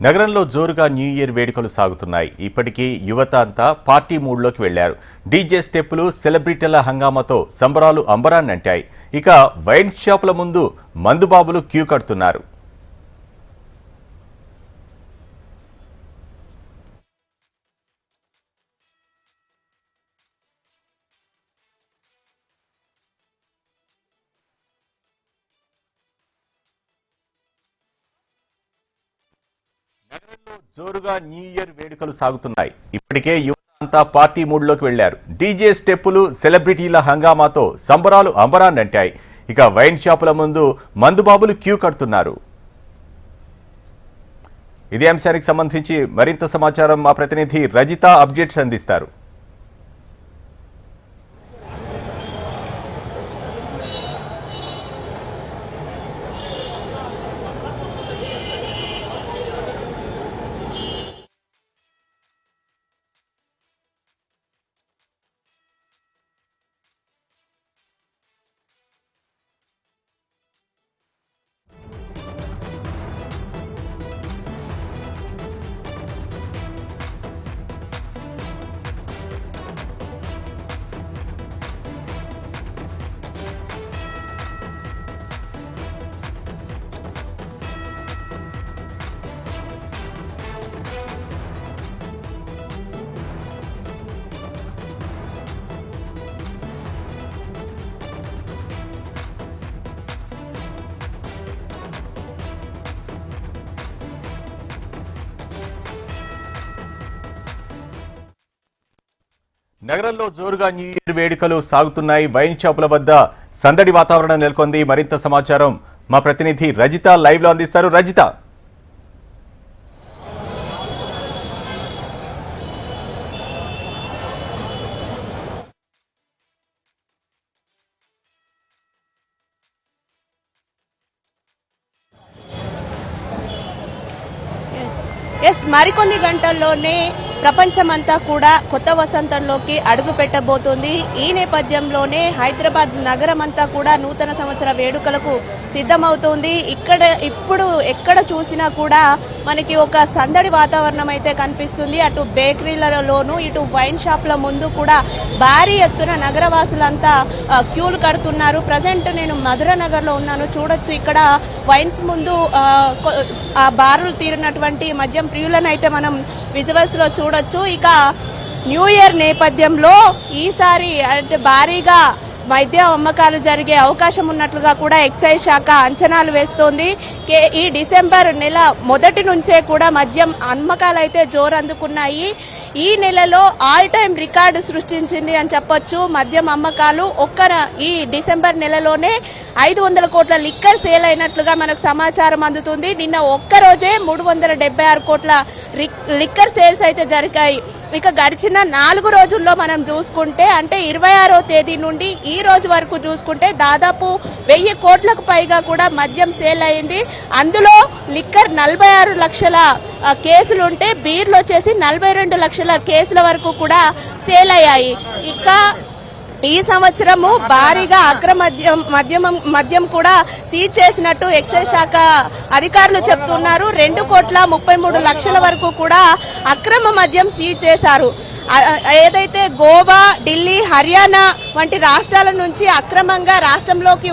నగరంలో జోరుగా new year వేడుకలు సాగుతున్నాయి. ఇప్పటికీ యువత అంతా పార్టీ మూడ్లోకి వెళ్లారు. డీజే స్టెప్పులు, సెలబ్రిటీల హంగామాతో సంబరాలు అంబరాన్నంటాయి. ఇక వైన్ షాపుల ముందు మందుబాబులు క్యూ కడుతున్నారు. నగరంలో జోరుగా న్యూ ఇయర్ వేడుకలు సాగుతున్నాయి. ఇప్పటికే యువత అంతా పార్టీ మూడ్లోకి వెళ్లారు. డీజే స్టెప్పులు, సెలబ్రిటీల హంగామాతో సంబరాలు అంబరాన్నంటాయి. ఇక వైన్ షాపుల ముందు మందుబాబులు క్యూ కడుతున్నారు. ఇదే అంశానికి సంబంధించి మరింత సమాచారం మా ప్రతినిధి రజిత అప్డేట్స్ అందిస్తారు. నగరంలో జోరుగా న్యూ ఇయర్ వేడుకలు సాగుతున్నాయి. వైన్ షాపుల వద్ద సందడి వాతావరణం నెలకొంది. మరింత సమాచారం మా ప్రతినిధి రజిత లైవ్ లో అందిస్తారు. రజిత, మరికొన్ని గంటల్లోనే ప్రపంచమంతా కూడా కొత్త వసంతంలోకి అడుగు పెట్టబోతోంది. ఈ నేపథ్యంలోనే హైదరాబాద్ నగరం అంతా కూడా నూతన సంవత్సర వేడుకలకు సిద్ధమవుతోంది. ఇప్పుడు ఎక్కడ చూసినా కూడా మనకి ఒక సందడి వాతావరణం అయితే కనిపిస్తుంది. అటు బేకరీలలోనూ ఇటు వైన్ షాప్ల ముందు కూడా భారీ ఎత్తున నగరవాసులంతా క్యూలు కడుతున్నారు. ప్రజెంట్ నేను మధురనగర్లో ఉన్నాను. చూడొచ్చు, ఇక్కడ వైన్స్ ముందు ఆ బారులు తీరినటువంటి మద్యం ప్రియులను అయితే మనం విజువల్స్ లో చూడొచ్చు. ఇక న్యూ ఇయర్ నేపథ్యంలో ఈసారి అంటే భారీగా మద్యం అమ్మకాలు జరిగే అవకాశం ఉన్నట్లుగా కూడా ఎక్సైజ్ శాఖ అంచనాలు వేస్తోంది. ఈ డిసెంబర్ నెల మొదటి నుంచే కూడా మద్యం అమ్మకాలు అయితే జోరందుకున్నాయి. ఈ నెలలో ఆల్ టైమ్ రికార్డు సృష్టించింది అని చెప్పొచ్చు మద్యం అమ్మకాలు. ఈ డిసెంబర్ నెలలోనే 500 కోట్ల లిక్కర్ సేల్ అయినట్లుగా మనకు సమాచారం అందుతుంది. నిన్న ఒక్కరోజే 376 కోట్ల లిక్కర్ సేల్స్ అయితే జరిగాయి. ఇక గడిచిన 4 రోజుల్లో మనం చూసుకుంటే, అంటే 26వ తేదీ నుండి ఈ రోజు వరకు చూసుకుంటే దాదాపు 1000 కోట్లకు పైగా కూడా మద్యం సేల్ అయింది. అందులో లిక్కర్ 46 లక్షల కేసులుంటే బీర్లు వచ్చేసి 42 లక్షల కేసుల వరకు కూడా సేల్ అయ్యాయి. ఇక ఈ సంవత్సరము భారీగా అక్రమ మద్యం కూడా సీజ్ చేసినట్టు ఎక్సైజ్ శాఖ అధికారులు చెప్తున్నారు. 2,33 లక్షల వరకు కూడా అక్రమ మద్యం సీజ్ చేశారు. ఏదైతే గోవా, ఢిల్లీ, హర్యానా వంటి రాష్ట్రాల నుంచి అక్రమంగా రాష్ట్రంలోకి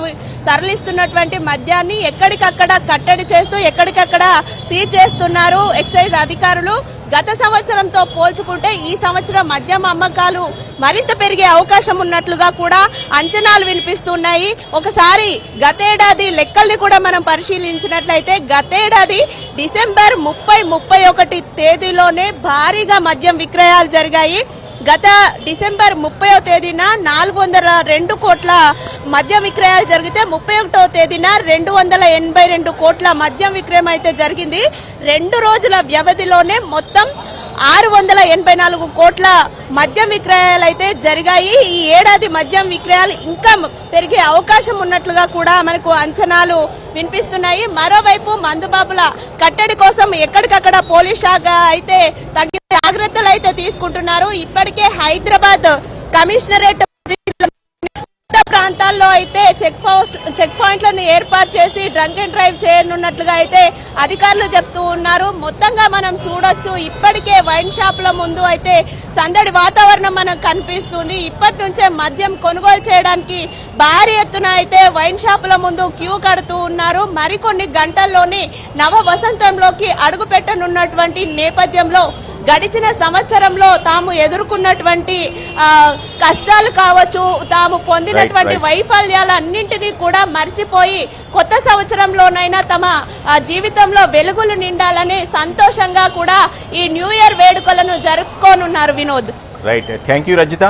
తరలిస్తున్నటువంటి మద్యాన్ని ఎక్కడికక్కడ కట్టడి చేస్తూ ఎక్కడికక్కడ సీజ్ చేస్తున్నారు ఎక్సైజ్ అధికారులు. గత సంవత్సరంతో పోల్చుకుంటే ఈ సంవత్సరం మద్యం అమ్మకాలు మరింత పెరిగే అవకాశం ఉన్నట్లుగా కూడా అంచనాలు వినిపిస్తున్నాయి. ఒకసారి గతేడాది లెక్కల్ని కూడా మనం పరిశీలించినట్లయితే గతేడాది డిసెంబర్ 30-31 తేదీలోనే భారీగా మద్యం విక్రయాలు జరిగాయి. గత డిసెంబర్ 30వ తేదీన 402 కోట్ల మద్యం విక్రయాలు జరిగితే 31వ తేదీన 282 కోట్ల మద్యం విక్రయం అయితే జరిగింది. 2 రోజుల వ్యవధిలోనే మొత్తం 684 కోట్ల మద్యం విక్రయాలు అయితే జరిగాయి. ఈ ఏడాది మద్యం విక్రయాలు ఇంకా పెరిగే అవకాశం ఉన్నట్లుగా కూడా మనకు అంచనాలు వినిపిస్తున్నాయి. మరోవైపు మందుబాబుల కట్టడి కోసం ఎక్కడికక్కడ పోలీస్ శాఖ అయితే తగిన జాగ్రత్తలు అయితే తీసుకుంటున్నారు. ఇప్పటికే హైదరాబాద్ కమిషనరేట్ ప్రాంతాల్లో అయితే చెక్ పాయింట్లను ఏర్పాటు చేసి డ్రంక్ అండ్ డ్రైవ్ చేయనున్నట్లుగా అయితే అధికారులు చెప్తూ ఉన్నారు. మొత్తంగా మనం చూడొచ్చు, ఇప్పటికే వైన్ షాపుల ముందు అయితే సందడి వాతావరణం మనకు కనిపిస్తుంది. ఇప్పటి నుంచే మద్యం కొనుగోలు చేయడానికి భారీ ఎత్తున అయితే వైన్ షాపుల ముందు క్యూ కడుతూ ఉన్నారు. మరికొన్ని గంటల్లోనే నవ వసంతంలోకి అడుగు పెట్టనున్నటువంటి నేపథ్యంలో గడిచిన సంవత్సరంలో తాము ఎదుర్కొన్నటువంటి కష్టాలు కావచ్చు, తాము పొందినటువంటి వైఫల్యాలన్నింటినీ కూడా మర్చిపోయి కొత్త సంవత్సరంలోనైనా తమ జీవితంలో వెలుగులు నిండాలని సంతోషంగా కూడా ఈ న్యూ ఇయర్ వేడుకలను జరుపుకోనున్నారు. Vinod, right, thank you Rajitha.